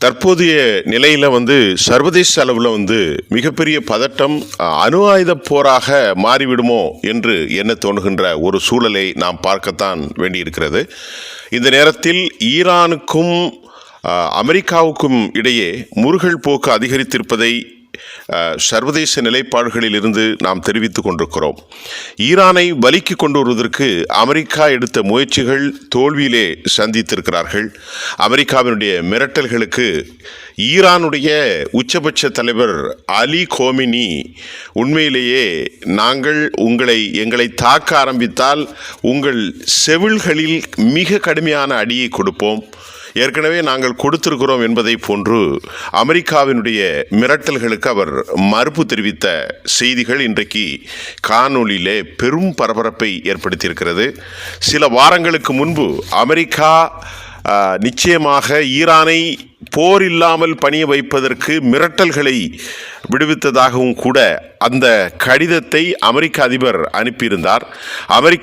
தற்போதைய நிலையில் சர்வதேச அளவில் மிகப்பெரிய பதட்டம் அணு ஆயுத போராக மாறிவிடுமோ என்று எண்ண தோணுகின்ற ஒரு சூழலை நாம் பார்க்கத்தான் வேண்டியிருக்கிறது. இந்த நேரத்தில் ஈரானுக்கும் அமெரிக்காவுக்கும் இடையே முறுகல் போக்கு அதிகரித்திருப்பதை சர்வதேச நிலைப்பாடுகளில் இருந்து நாம் தெரிவித்துக் கொண்டிருக்கிறோம். ஈரானை வலிக்கு கொண்டு வருவதற்கு அமெரிக்கா எடுத்த முயற்சிகள் தோல்வியிலே சந்தித்திருக்கிறார்கள். அமெரிக்காவினுடைய மிரட்டல்களுக்கு ஈரானுடைய உச்சபட்ச தலைவர் அலி கோமினி உண்மையிலேயே எங்களை தாக்க ஆரம்பித்தால் உங்கள் செவில்களில் மிக கடுமையான அடியை கொடுப்போம், ஏற்கனவே நாங்கள் கொடுத்திருக்கிறோம் என்பதை போன்று அமெரிக்காவினுடைய மிரட்டல்களுக்கு அவர் மறுப்பு தெரிவித்த செய்திகள் இன்றைக்கு காணொளியிலே பெரும் பரபரப்பை ஏற்படுத்தியிருக்கிறது. சில வாரங்களுக்கு முன்பு அமெரிக்கா நிச்சயமாக ஈரானை போர் இல்லாமல் பணிய வைப்பதற்கு மிரட்டல்களை விடுவித்ததாகவும் கூட அந்த கடிதத்தை அமெரிக்க அதிபர் அனுப்பியிருந்தார். அமெரிக்க